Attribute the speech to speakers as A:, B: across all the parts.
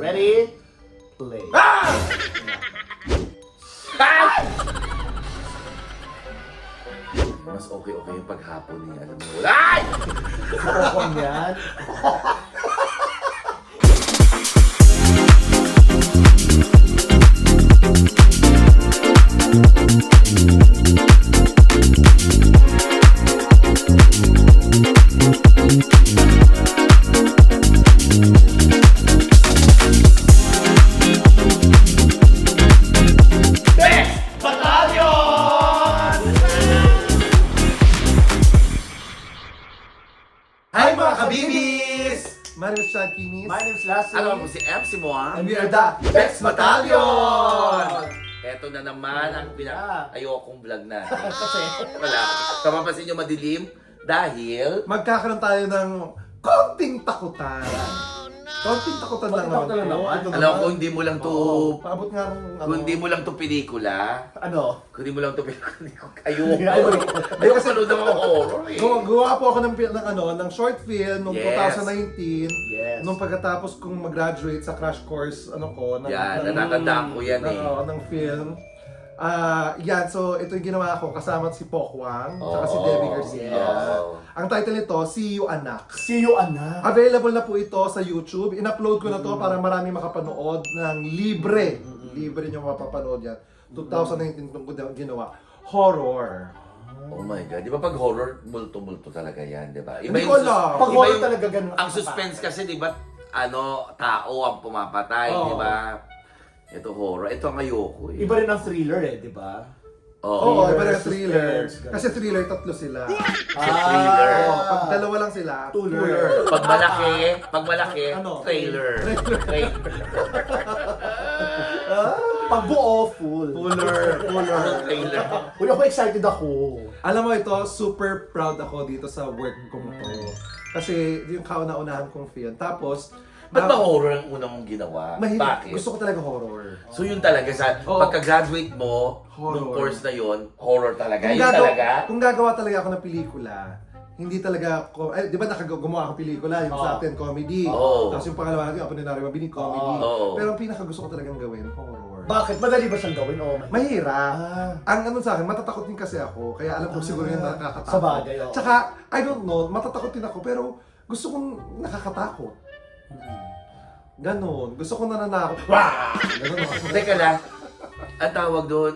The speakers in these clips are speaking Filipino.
A: Ready? Play.
B: Mas okay yung paghapon niya. Alam mo, ay!
A: Pokong yan.
C: Hi mga kabibis! My name is Chad Kinis.
A: My name's Lassie.
B: Alam mo si MC mo, ha?
C: And we are the Bex Battalion!
B: Eto na naman ang ayokong vlog na.
A: Kasi,
B: Wala. Kapapansin nyo madilim dahil
C: Magkakaroon tayo ng konting takutan. Konting takutan lang
A: Konting takutan lang naman.
C: Ito
B: alam ko hindi mo lang to
C: Paabot nga ng
B: kung hindi mo lang to pelikula.
A: ano?
B: Kung hindi mo lang to pelikula, hindi ko ayoko.
A: Ayoko.
B: Ayoko sa loob ng horror eh.
C: Gawa po ako ng short film noong
B: Yes.
C: 2019.
A: Yes.
C: Nung pagkatapos kong mag-graduate sa crash course
B: Yan, natatandaan ko yan eh.
C: ng film. Yan, so ito yung ginawa ko kasama si Pokwang at si
B: Oo.
C: Debbie Garcia.
B: Oo.
C: Ang title nito, See You Anak.
A: See you, anak.
C: Available na po ito sa YouTube. In-upload ko na to para marami makapanood ng libre. Libre nyo mapapanood yan. 2019 itong ginawa. Horror.
B: Oh my God. Di ba pag horror, multo-multo talaga yan, di ba?
C: Hindi ko alam.
A: Pag
B: iba
A: horror
B: yung-
A: talaga ganun.
B: Ang suspense kasi, di ba, tao ang pumapatay,
C: Oo.
B: di ba? Ito horror. Ito ang ayoko eh.
A: Iba rin ang thriller eh, di ba?
C: Oo,
B: Oo.
C: iba na thriller.
A: suspense,
C: Kasi thriller, tatlo sila.
B: thriller.
C: Pag dalawa lang sila,
A: Tuller.
B: Pag malaki,
C: Ano?
B: trailer. Trailer.
A: Pag buo, full.
C: Fuller.
B: Trailer.
A: Uy, ako excited ako.
C: Alam mo ito, super proud ako dito sa work kong to. Kasi yung kauna-unahan kong film. Tapos,
B: Ba't ba horror ang unang mong ginawa? Bakit?
C: Gusto ko talaga horror.
B: So yun talaga, sa
C: Oo.
B: pagka-graduate mo,
C: Horror.
B: nung course na yun, horror talaga.
C: Kung,
B: Yun talaga?
C: kung gagawa talaga ako ng pelikula, hindi talaga ako, di ba gumawa akong pelikula, yung sa atin, comedy.
B: Oo.
C: Tapos yung pangalawa natin, Apolinaryo Mabinig, comedy.
B: Oo.
C: Pero ang pinaka gusto ko talagang gawin, horror.
A: Bakit? Madali ba siyang gawin? O
C: Mahirap.
A: Ah.
C: Ang ano sa akin, matatakot din kasi ako, kaya alam ko siguro yung nakakatakot.
A: Sa bagay, oo.
C: Tsaka, I don't know, matatakot din ako, pero gusto kong nakakatakot. Ganon. Gusto kong nananakot. Wah! Ganon ako.
B: Teka lang, ang tawag doon,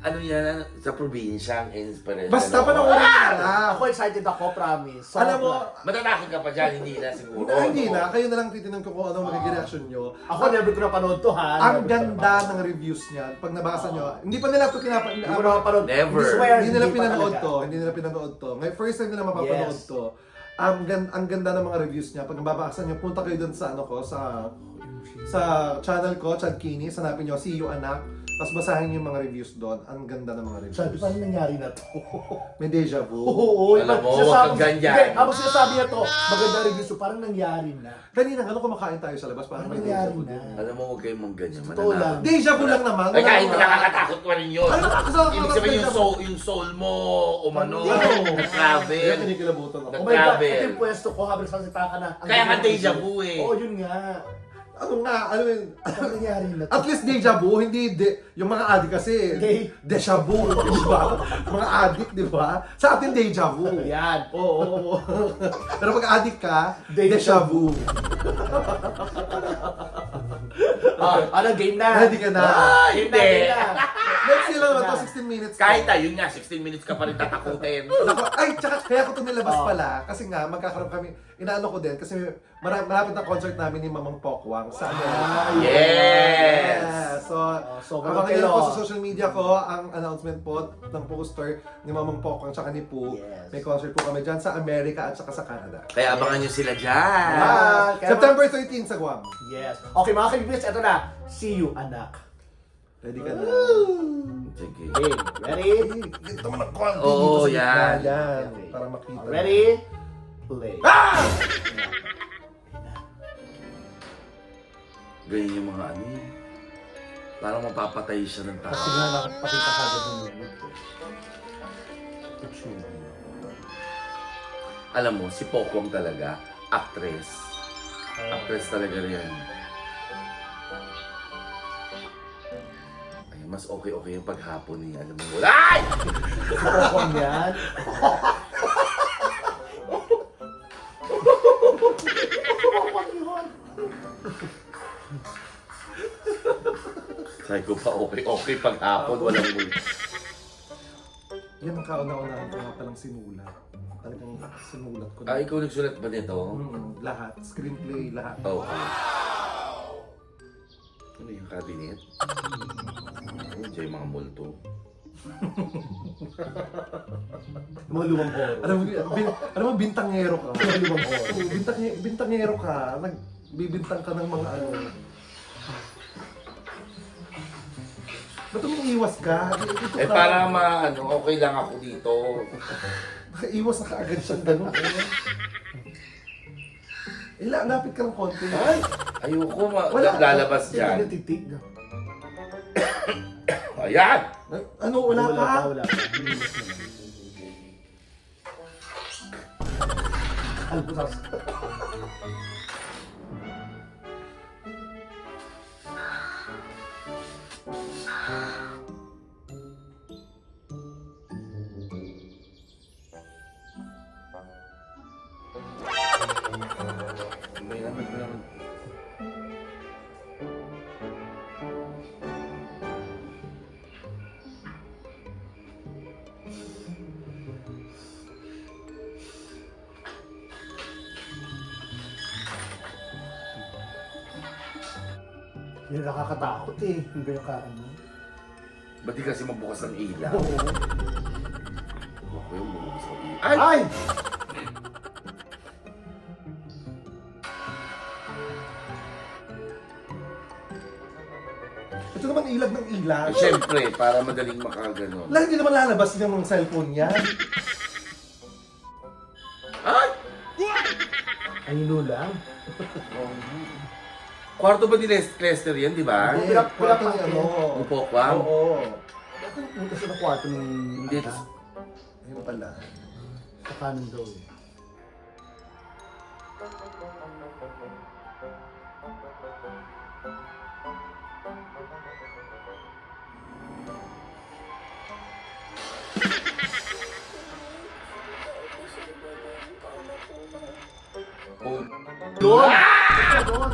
B: ano yan, sa probinsya ang inspiration?
C: Basta panoorin mo na lang.
A: Ako excited ako, promise.
C: Alam mo,
B: Matatakot ka pa dyan, hindi na siguro.
C: hindi na. Kayo na lang titinan ko kung anong magiging reaction nyo.
A: Ako never ko napanood to, ha?
C: Ang
A: Never ko
C: ganda
A: napanood.
C: ng reviews niya. Pag nabasa nyo, hindi pa nila ito
A: Hindi ko napanood.
B: Never.
A: I swear,
C: Hindi nila
A: pa
C: pinanood
A: talaga.
C: to. Hindi nila pinanood to. Ngayon, first time nila mapapanood
A: Yes.
C: to. Ang ganda ng mga reviews niya. Pag nababasa nyo, punta kayo dun sa ano ko, sa channel ko, Chad Kinis. Hanapin nyo, See You Anak. Tapos basahin yung mga reviews doon. Ang ganda ng mga reviews.
A: Sabi, paano nangyari na to?
C: May deja vu.
A: Oo,
B: Alam mo,
A: sinasabi-
B: huwag kang ganyan.
A: Hindi, habang sinasabi niya to, maganda review, so parang nangyari na.
C: Kanina, ano kumakain tayo sa labas? Parang
A: Parang
C: may deja
A: nangyari
C: vu
A: na.
C: din.
B: Alam mo, huwag kayong mong ganyan.
A: Totoo lang.
C: Deja vu lang naman.
B: Ay, kahit
C: Wala.
B: nakakatakot pa rin yun.
C: Ano nakakatakot?
B: Ibig sabihin yung soul mo, umano,
C: Hindi.
B: nag-travel.
C: Kaya kinikilabutan ako.
A: Oh my God,
B: Grabe.
A: ito yung pwesto ko habang sasalita ka na. Ang
B: Kaya nga
A: ganda ng
B: deja
A: review.
B: vu eh.
A: Oo, yun nga.
C: Ano nga, ano yun?
A: Ano nangyari na to?
C: At least deja vu, hindi yung mga addict kasi deja vu, di ba? Mga addict, di ba? Sa atin deja vu.
A: Yan.
C: Oo. Pero pag addict ka,
A: Deja
C: deja vu.
A: Ano, game na?
C: Ready ka na?
B: Hindi.
A: Game na.
C: Let's see lang na to, 16 minutes.
B: Kahit tayo nga, 16 minutes ka pa rin tatakutin.
C: Ay, tsaka kaya ko ito nilabas pala kasi nga magkakaroon kami, inaano ko din kasi malapit na concert namin ni Mamang Pokwang sa Amerika.
B: Yes!
C: So,
A: So,
C: abangan niyo
A: kayo.
C: po sa social media ko ang announcement po ng poster ni Mamang Pokwang tsaka ni Poo.
A: Yes.
C: May concert po kami dyan sa Amerika at saka sa Canada.
B: Kaya abangan nyo sila dyan.
A: Kaya-
C: September 13 sa Guam.
A: Yes. Okay, mga kaibigan, ito na. See you, anak.
C: Ready ka na?
B: Sige.
A: Okay, ready?
C: Ito naman ang konti
B: Oo,
C: dito sa gitna.
B: yan.
C: Yan.
A: Okay.
C: Para makita.
A: Ready? Play.
B: Ganyan yung mga ano eh. Parang mapapatay siya ng tao.
A: Kasi nga nakapakita ka agad ng movement.
B: Alam mo, si Pokwang talaga, actress. Actress talaga rin. mas okay yung paghapon niya. Alam mo, ay!
A: Kokong yan.
B: Sabi ko pa, okay paghapon, walang muli.
C: Yan ang kauna-unahan ko nga palang sinulat. Talagang sinulat ko.
B: Ikaw nagsulat ba nito?
C: Lahat. Screenplay, lahat.
B: Okay. Ano yung cabinet? Enjoy mga multo.
A: Mga lumang oro.
C: Alam mo, bintangero ka.
A: Mga lumang oro.
C: Bintangero ka. Nagbibintang ka ng mga ano. Ba't umiiwas ka? Dito ka.
B: Para okay lang ako dito.
C: Nakaiwas na kaagad siyang gano'n. Lapit ka ng konti.
B: Ay! Ayoko,
C: Wala.
B: lalabas
A: Hindi
B: dyan.
A: titig.
B: Ayan!
C: Ano, wala pa?
A: Wala pa. Albutas.
B: May naman.
A: Yung nakakatakot eh. Yung gano'n ka ano.
B: Ba't di kasi mabukas ang ilaw?
A: Oo.
B: Ako yung mabukas ang ilaw. Ay!
A: Ay!
C: Ito naman ilag ng ilag.
B: Siyempre, para madaling makaganon.
C: Wala, hindi naman lalabas yung cellphone niya.
B: Ay!
A: Ayun lang.
B: Kwarto ba ni Lester yan, di ba?
C: Hindi,
A: Wala
C: kwarto
A: pa-
C: ni ano.
B: Yung pokwang?
C: Oo.
A: Bakit punta sa kwarto ng...
B: Hindi.
C: Ayun pala.
A: Sa kanan daw eh.
B: Oh.
A: Doon! Doon!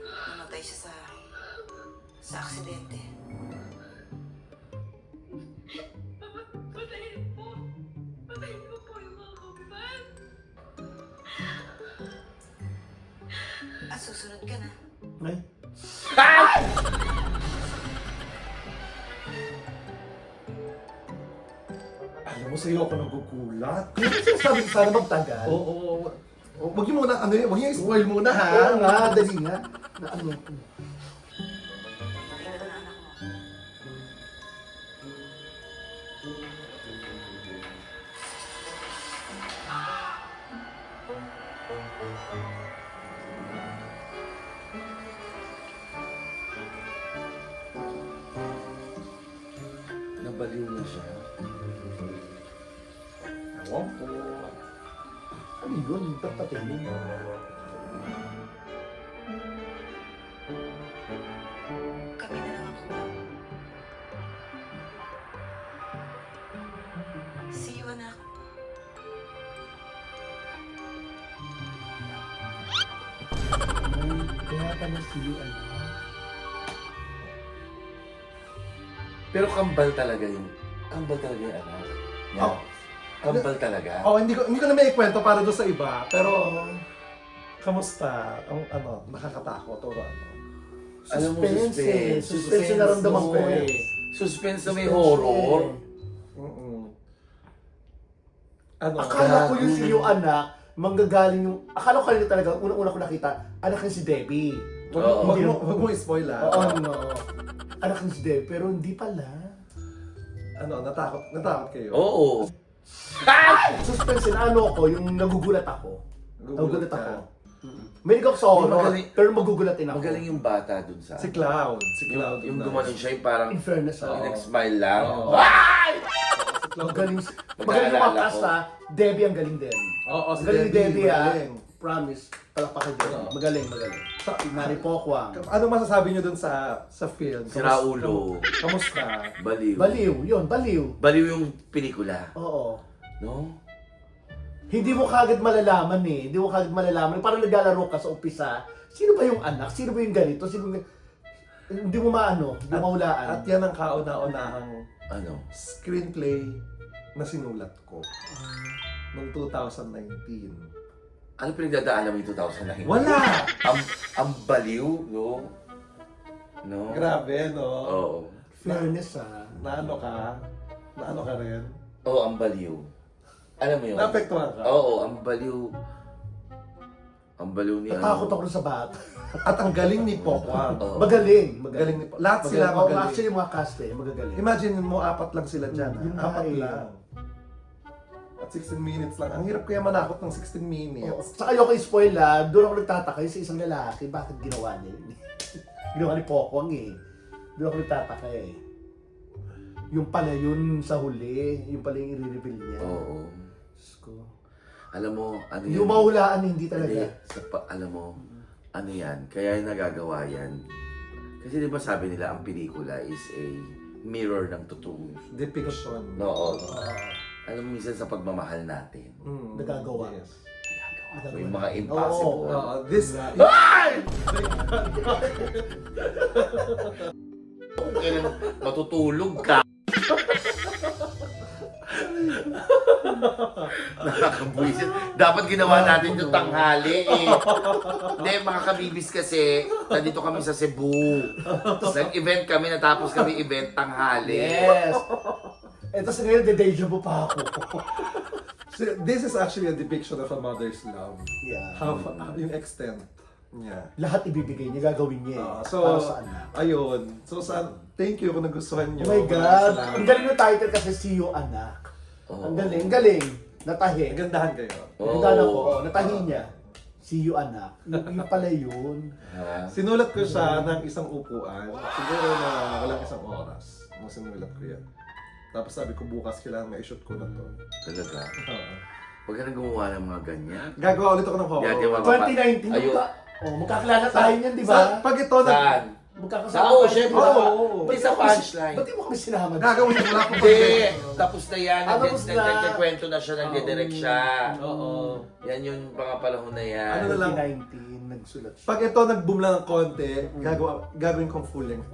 D: Namatay siya sa aksidente.
E: Patayin po! Patayin ko po yung mga kapitan!
D: At susunod ka na.
A: Ay.
C: Alam mo, sa'yo ako nagugulat.
A: Kaya kasi sabi ko sana magtagal.
C: Oo. Wag niyo muna, wag niyo spoil muna ha.
A: Oo nga, dali nga. Na ano.
D: Namatay ka na anak mo.
B: Nabaliw na siya.
C: Ewan ko.
A: Ano yun? Tatatinin.
D: Kami na lang ako. See you, anak.
A: Kaya pala si ano.
B: Pero kambal talaga yung anak. Yeah.
C: Oh.
B: Kambal talaga.
C: Oh, hindi ko na may ikwento para doon sa iba, pero kamusta? Ang nakakatakot o ano?
B: Alam mo,
A: Suspense. Suspense yung naramdaman ko eh.
B: Suspense na may horror.
C: Ano?
A: Akala ko yung si yung anak, manggagaling yung... Akala ko kanina talaga, unang-una ko nakita, anak niya si Debbie.
B: Oo.
C: Wag mo i-spoil ha.
A: Oo, no. Anak niya si Debbie, pero hindi pala.
C: Ano, natakot kayo?
B: Oo.
A: Suspense na ano ako, yung nagugulat ako. Nagugulat
C: ka.
A: ako. May ako sa horror,
B: Magaling-
A: pero magugulatin ako.
B: Magaling yung bata dun sa...
C: Si Cloud.
B: Yung gumaling siya yung parang
A: In fairness,
B: nag-smile lang.
C: Oo.
B: Ay!
C: Si
A: Magaling yung mga
B: Mag-aalala
A: cast
B: ko.
A: ha. Debbie ang galing din.
C: Oo,
A: Ang galing ni Debbie ha.
C: magaling.
A: Promise. Palakpakan din.
C: Oo.
A: Magaling. Mari Pokwang.
C: Ano masasabi niyo dun sa film?
B: Si Raulo.
C: Kamusta?
B: Baliw.
A: Baliw. Yun, baliw.
B: Baliw yung pelikula.
A: Oo.
B: No?
A: Hindi mo kagad malalaman eh. Hindi mo kagad malalaman. Parang naglalaro ka sa umpisa. Sino ba yung anak? Sino ba yung ganito? Sino yung... Hindi mo maano. Hindi mo mahulaan.
C: At yan ang kauna-unahang
B: Ano?
C: screenplay na sinulat ko noong 2019.
B: Ano pinagdadaanan mo yung 2009?
C: Wala!
B: Ang baliw, no? No?
C: Grabe, no?
B: Oo.
A: Fairness ha.
C: Naano ka? Naano ka rin?
B: Oo, ang baliw. Alam mo yun?
C: Naapektuhan ka?
B: Oo, ang baliw. Ang baliw niya.
A: Natakot ako sa bata.
C: At ang galing ni Pokwang.
B: Oo.
A: Magaling.
C: Galing ni Lahat sila
A: Oo,
C: magaling.
A: actually, mga cast eh. Magagaling.
C: Imagine mo, 4 lang sila dyan.
A: Yun
C: Ha? 4
A: nga eh.
C: lang. At 16 minutes lang. Ang hirap kaya manakot ng 16
A: Oo.
C: minutes.
A: Saka ayoko i-spoil ha. Doon ako nagtataka yung sa isang lalaki. Bakit ginawa niya yun? Ginawa ni Pokwang eh. Doon ako nagtataka eh. Yung pala yun sa huli. Yung pala yung i-reveal niya.
B: Oo.
A: Diyos ko.
B: Alam mo, ano
A: Yung mahulaan, hindi
B: Hindi.
A: talaga.
B: Alam mo, ano yan? Kaya yung nagagawa yan. Kasi di ba sabi nila, ang pelikula is a mirror ng totoo.
C: Depiction.
B: Oo.
A: Oo.
B: Alam mo, minsan sa pagmamahal natin,
A: Nagagawa.
C: Yes.
B: may mga impossible.
C: Oo, this...
B: Kung kailan matutulog ka. Nakakabuisit. Dapat ginawa natin yung tanghali eh. Hindi, mga kabibis kasi, nandito kami sa Cebu. Nag-event kami, natapos kami event tanghali.
A: Yes! Eh, tapos ngayon, de-deja vu pa ako.
C: So, this is actually a depiction of a mother's love.
A: Yeah.
C: How, yung extent niya.
A: Lahat ibibigay niya, gagawin niya eh.
C: So,
A: Para sa anak.
C: ayun. So, thank you kung nagustuhan
A: Oh
C: nyo.
A: my God! Ang galing ng title kasi, See You, Anak.
B: Oo.
A: Ang galing. Natahi.
C: Nagandahan kayo.
B: Oo.
A: Ang ko, natahi niya. See You, Anak. Yung pala yun.
B: Ha?
C: Sinulat ko siya ng isang upuan. Siguro na walang isang oras. Nung sinulat ko yan. Tapos sabi ko bukas kailangan ma-shoot ko na to.
B: Talaga.
C: Oo.
B: Huwag ka nang gumawa ng mga ganyan.
C: Gagawa ulit ako ng horror.
B: Yan, yung mga-
A: 2019,
B: Ayun.
A: magkakilala tayo niyan, di ba?
C: Pag ito,
B: Saan?
A: Magkakasama
B: Sa oo,
A: tayo,
B: syempre.
A: di ba?
C: Oo.
B: Hindi sa punchline.
A: Ba't di mo kami sinama?
C: gagawin ko wala pa
B: Hindi. Tapos na yan.
A: Tapos na.
B: Nagkikwento na siya, nagdidirect siya.
C: Oo.
B: Yan yung mga panahon na yan.
C: Ano na lang?
A: 2019, nagsulat siya.
C: Pag ito nag-boom lang ng konti, gagawin kong full length.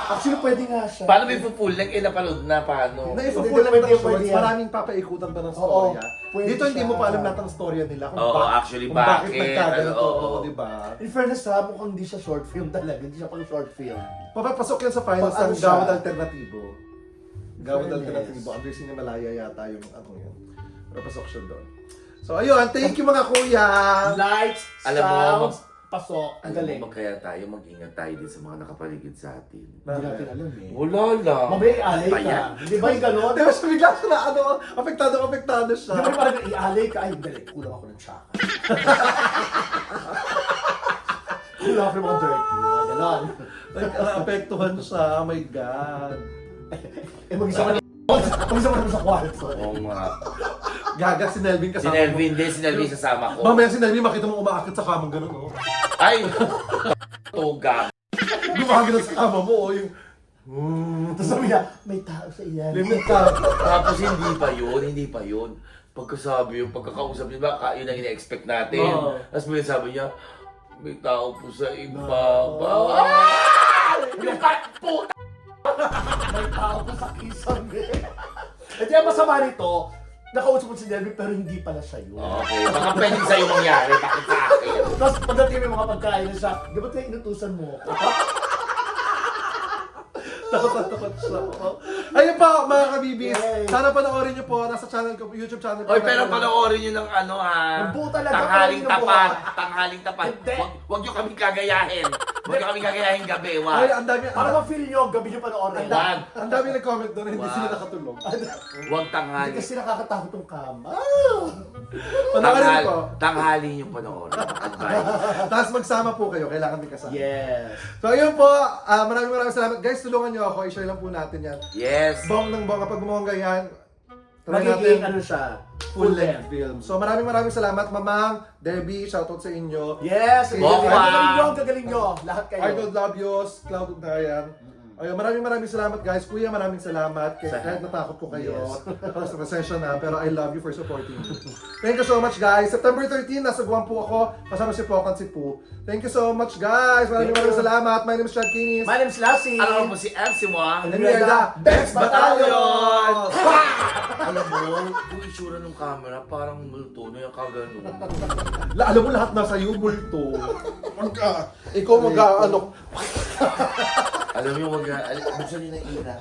A: Actually, pwede nga siya.
B: Paano may full length? Eh, napanood na paano?
C: Na-full length
A: Pwede,
C: ng
A: pwede
C: shorts,
A: yan.
C: maraming papaikutan pa ng
A: Oo,
C: storya.
A: pwede
C: Dito hindi
A: siya.
C: mo pa alam lahat ng storya nila. Kung
B: Oo,
C: ba-
B: actually,
C: kung bakit
B: bakit?
C: nagkaganito,
B: Oo.
C: di ba?
A: In fairness ha, mukhang hindi siya short film talaga. Hindi siya pang short film.
C: Papapasok yan sa finals
A: Pag ano
C: ng
A: siya?
C: Gawad Alternatibo. Gawad
A: Fairness.
C: Alternatibo. Under Cinemalaya yata yung ano yun. Papasok siya doon. So ayun, thank you mga kuya!
A: Lights,
B: Alam mo,
A: sounds, pasok. Ang
B: Alam
A: galing.
B: mo, kaya tayo, mag-ingat tayo din sa mga nakapaligid sa atin.
A: Hindi natin alam eh.
B: Wala lang.
A: Mamaya i-alay ka.
B: Ayan.
A: Hindi ba yung gano'n?
C: Di ba siya bigla siya na ano, apektado siya.
A: Di ba yung parang i-alay ka? Ay, dali, kulang ako ng tsaka. Kulang ako ng mga dirty. Mga gano'n.
C: Naapektuhan siya, oh my God.
A: Eh, mag-isa ka naman sa kwarto.
B: Oo nga.
C: Gaga si Nelvin
B: Si
C: kasama
B: Nelvin din, si Nelvin sasama ko.
C: Mamaya si Nelvin, makita mo umaakit sa kamang gano'n, oh.
B: Ay! Tuga.
C: Gumagano sa kama mo, oh, yung...
A: Tapos sabi niya, may tao sa iyan.
C: Limit ka.
B: Tapos hindi pa yun. Pagkasabi yung pagkakausap niya, baka yun ang ina-expect natin.
C: Oo.
B: Tapos may sabi niya, may tao po sa iba.
A: Oo.
B: Yung puta!
A: May tao pa sa kisang eh. At yung masama nito, nakausap ko si Delvin pero hindi pala siya yun.
B: Okay, baka pwedeng sa'yo mangyari. Bakit sa akin?
A: Tapos pagdating may mga pagkain na siya, di ba tayo inutusan mo ako?
C: Takot siya. Oh. Ayun pa, mga kabibis.
A: Yay.
C: Sana panoorin niyo po. Nasa channel ko, YouTube channel ko.
B: Oy, pero panoorin nyo ng ano ha.
A: Ang buo talaga,
B: Tanghaling
A: panoorin nyo
B: tapat.
A: buo.
B: Tanghaling tapat.
A: Hindi.
B: Wag nyo kami gagayahin. Wag nyo kami gagayahin gabi.
C: Ay,
B: Wag.
C: ang dami.
A: Para ma-feel nyo, gabi nyo panoorin.
B: Wag.
C: Ang dami nag-comment doon, hindi
B: Wow.
C: sila nakatulog.
B: Wag
A: Hindi
B: tanghali.
A: kasi nakakatakot yung kama.
C: Panoorin po.
B: Tanghali nyo panoorin. Advice.
C: Tapos magsama po kayo, kailangan din kasama.
A: Yes.
C: So ayun po, maraming salamat. Guys, tulungan niyo ako, i-share lang po natin yan.
B: Yes.
C: Bong ng bong, kapag gumawa ganyan, Try
A: magiging
C: natin
A: ano siya,
C: full-length film. So maraming salamat, Mamang, Debbie, shoutout sa inyo.
A: Yes!
B: Bongga!
A: Ang gagaling nyo, lahat kayo.
C: Arnold Labios, Cloud Ugnayan. Ayun, maraming salamat guys. Kuya, maraming salamat. Kahit natakot ko kayo. Sa recession na, pero I love you for supporting me. Thank you so much guys. September 13, nasa Guam po ako. Kasama si Poc at si Poo. Thank you so much guys. Maraming salamat. My name is Chad Kinis.
A: My name's Lassie.
B: Alam mo si MC mo ah.
C: And we are the Best Battalion!
B: Alam mo, yung itsura ng camera, parang multo na yung kagano.
C: Alam mo lahat nasa iyo, multo. Ikaw mag-ano.
B: Alam mo, buksan niyo ng ina.